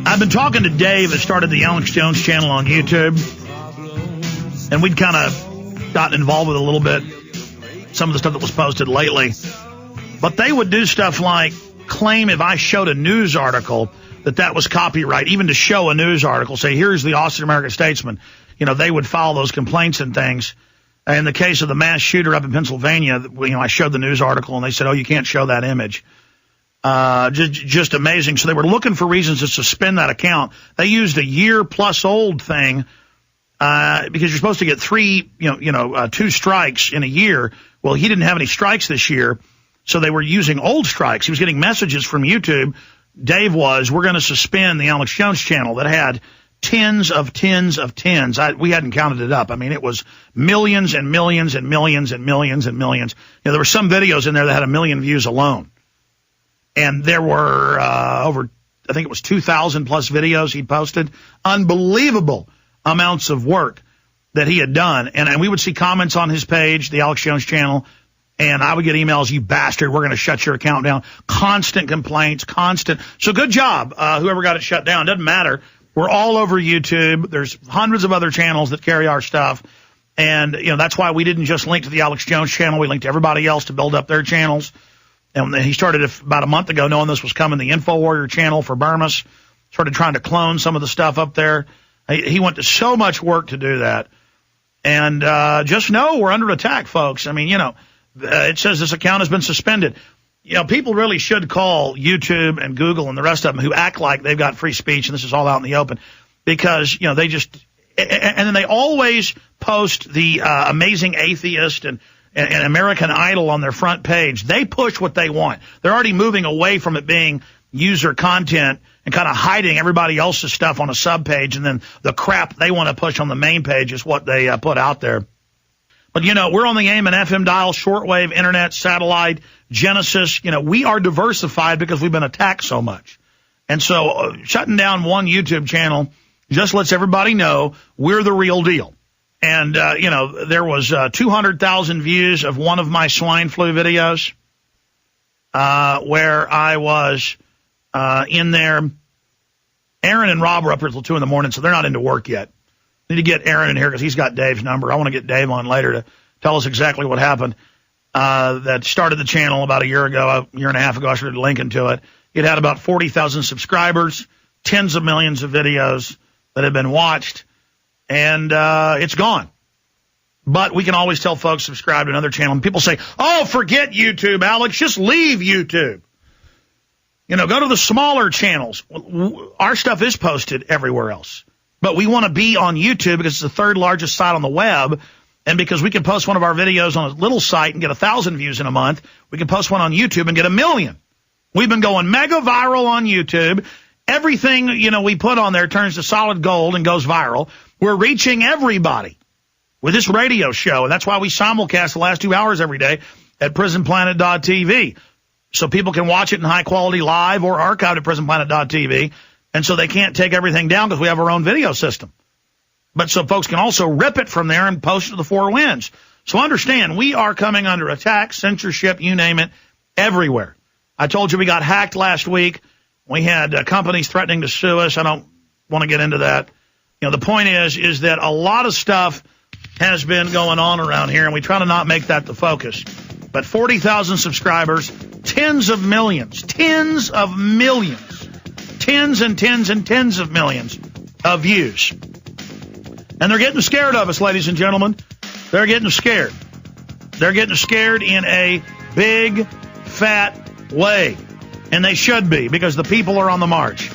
I've been talking to Dave that started the Alex Jones channel on YouTube, and we'd kind of gotten involved with a little bit, some of the stuff that was posted lately. But they would do stuff like claim if I showed a news article that was copyright, even to show a news article, say, here's the Austin American-Statesman. They would file those complaints and things. In the case of the mass shooter up in Pennsylvania, I showed the news article, and they said, oh, you can't show that image. Just amazing. So they were looking for reasons to suspend that account. They used a year-plus-old thing because you're supposed to get 2 strikes in a year. Well, he didn't have any strikes this year, so they were using old strikes. He was getting messages from YouTube. Dave was, we're going to suspend the Alex Jones channel that had tens of tens. We hadn't counted it up. I mean, it was millions and millions and millions and millions and millions. There were some videos in there that had 1 million views alone. And there were over, I think it was 2,000 plus videos he'd posted. Unbelievable amounts of work that he had done. And we would see comments on his page, the Alex Jones channel, and I would get emails, you bastard, we're going to shut your account down. Constant complaints, constant. So good job, whoever got it shut down. Doesn't matter. We're all over YouTube. There's hundreds of other channels that carry our stuff. And, that's why we didn't just link to the Alex Jones channel. We linked to everybody else to build up their channels. And he started about a month ago knowing this was coming, the Info Warrior channel for Bermas. Started trying to clone some of the stuff up there. He went to so much work to do that. And just know we're under attack, folks. I mean, it says this account has been suspended. People really should call YouTube and Google and the rest of them who act like they've got free speech and this is all out in the open because, they just – and then they always post the Amazing Atheist and American Idol on their front page. They push what they want. They're already moving away from it being user content and kind of hiding everybody else's stuff on a subpage, and then the crap they want to push on the main page is what they put out there. But, we're on the AM and FM dial, shortwave, internet, satellite, Genesis. We are diversified because we've been attacked so much. And so shutting down one YouTube channel just lets everybody know we're the real deal. And, there was 200,000 views of one of my swine flu videos where I was in there. Aaron and Rob were up here until 2 in the morning, so they're not into work yet. Need to get Aaron in here because he's got Dave's number. I want to get Dave on later to tell us exactly what happened. That started the channel about a year and a half ago. I started linking to it. It had about 40,000 subscribers, tens of millions of videos that have been watched, and it's gone. But we can always tell folks subscribe to another channel. And people say, oh, forget YouTube, Alex. Just leave YouTube. Go to the smaller channels. Our stuff is posted everywhere else. But we want to be on YouTube because it's the third largest site on the web. And because we can post one of our videos on a little site and get 1,000 views in a month, we can post one on YouTube and get 1 million. We've been going mega viral on YouTube. Everything, we put on there turns to solid gold and goes viral. We're reaching everybody with this radio show. And that's why we simulcast the last 2 hours every day at prisonplanet.tv. So people can watch it in high quality live or archived at prisonplanet.tv. And so they can't take everything down because we have our own video system. But so folks can also rip it from there and post it to the 4 winds. So understand, we are coming under attack, censorship, you name it, everywhere. I told you we got hacked last week. We had companies threatening to sue us. I don't want to get into that. The point is that a lot of stuff has been going on around here, and we try to not make that the focus. But 40,000 subscribers, tens of millions, tens and tens and tens of millions of views. And they're getting scared of us, ladies and gentlemen. They're getting scared. They're getting scared in a big, fat way. And they should be, because the people are on the march.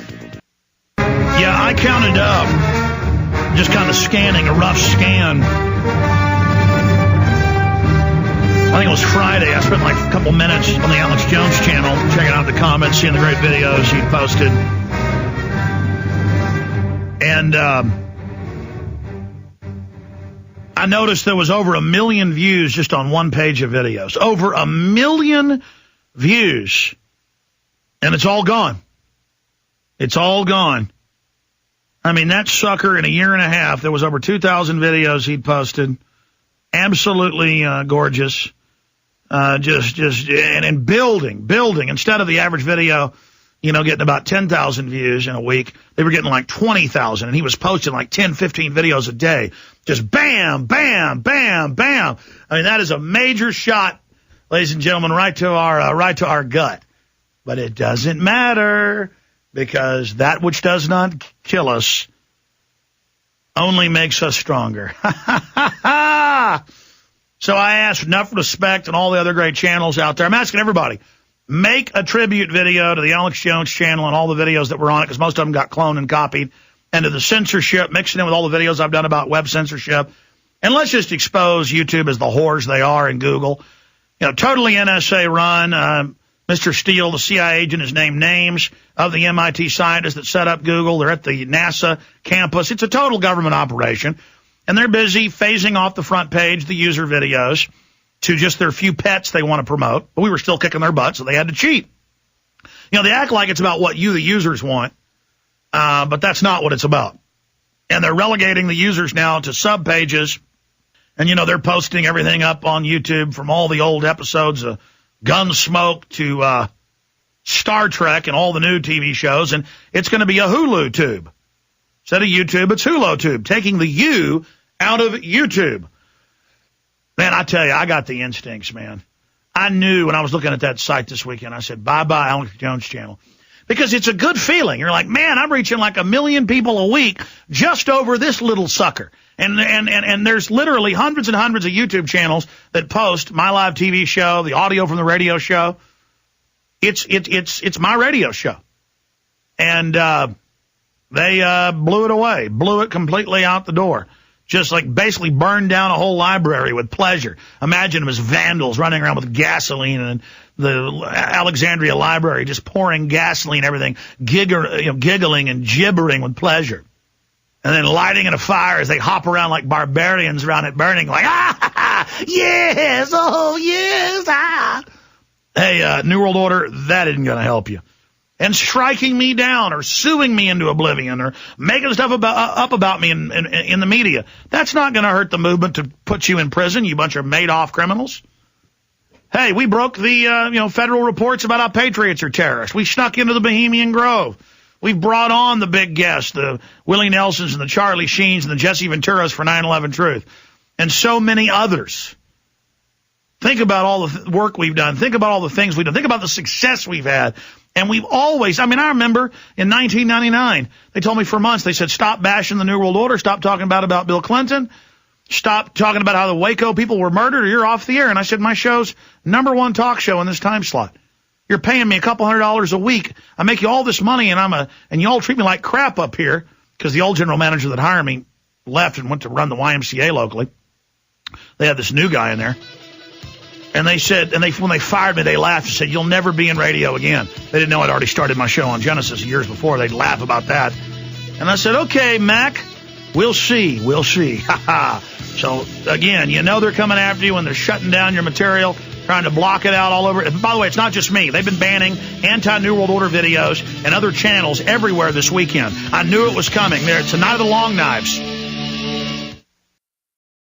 Yeah, I counted up, just kind of scanning, a rough scan. I think it was Friday. I spent like a couple minutes on the Alex Jones channel, checking out the comments, seeing the great videos he posted. And I noticed there was over 1 million views just on one page of videos. Over 1 million views. And it's all gone. It's all gone. I mean, that sucker in a year and a half, there was over 2,000 videos he'd posted. Absolutely gorgeous. And building. Instead of the average video, getting about 10,000 views in a week. They were getting like 20,000, and he was posting like 10, 15 videos a day. Just bam, bam, bam, bam. I mean, that is a major shot, ladies and gentlemen, right to our gut. But it doesn't matter, because that which does not kill us only makes us stronger. So I ask enough respect and all the other great channels out there. I'm asking everybody, make a tribute video to the Alex Jones channel and all the videos that were on it, because most of them got cloned and copied, and to the censorship, mixing in with all the videos I've done about web censorship. And let's just expose YouTube as the whores they are, and Google. Totally NSA run. Mr. Steele, the CIA agent, has named names of the MIT scientists that set up Google. They're at the NASA campus. It's a total government operation. And they're busy phasing off the front page the user videos to just their few pets they want to promote. But we were still kicking their butt, so they had to cheat. They act like it's about what you, the users, want, but that's not what it's about. And they're relegating the users now to sub-pages. And, they're posting everything up on YouTube, from all the old episodes of Gunsmoke to Star Trek and all the new TV shows. And it's going to be a Hulu tube. Instead of YouTube, it's Hulu tube, taking the U out of YouTube. Man, I tell you, I got the instincts, man. I knew when I was looking at that site this weekend, I said, bye-bye, Alex Jones channel. Because it's a good feeling. You're like, man, I'm reaching like 1 million people a week just over this little sucker. And there's literally hundreds and hundreds of YouTube channels that post my live TV show, the audio from the radio show. It's my radio show. And they blew it away, blew it completely out the door. Just like basically burned down a whole library with pleasure. Imagine them as vandals running around with gasoline and the Alexandria Library just pouring gasoline, everything, giggling and gibbering with pleasure. And then lighting it a fire as they hop around like barbarians around it burning, like, yes, oh, yes, ah. Hey, New World Order, that isn't going to help you. And striking me down or suing me into oblivion or making stuff up about me in the media, that's not going to hurt the movement to put you in prison, you bunch of Madoff criminals. Hey, we broke the federal reports about how patriots are terrorists. We snuck into the Bohemian Grove. We've brought on the big guests, the Willie Nelsons and the Charlie Sheens and the Jesse Venturas for 9/11 Truth, and so many others. Think about all the work we've done. Think about all the things we've done. Think about the success we've had. And we've always, I remember in 1999, they told me for months, they said, stop bashing the New World Order, stop talking about Bill Clinton, stop talking about how the Waco people were murdered, or you're off the air. And I said, my show's #1 talk show in this time slot. You're paying me a couple $100 a week. I make you all this money, and you all treat me like crap up here, because the old general manager that hired me left and went to run the YMCA locally. They had this new guy in there. And they said, when they fired me, they laughed and said, you'll never be in radio again. They didn't know I'd already started my show on Genesis years before. They'd laugh about that. And I said, okay, Mac, we'll see. Ha ha. So, again, they're coming after you when they're shutting down your material, trying to block it out all over. And by the way, it's not just me. They've been banning anti-New World Order videos and other channels everywhere this weekend. I knew it was coming. It's the night of the long knives.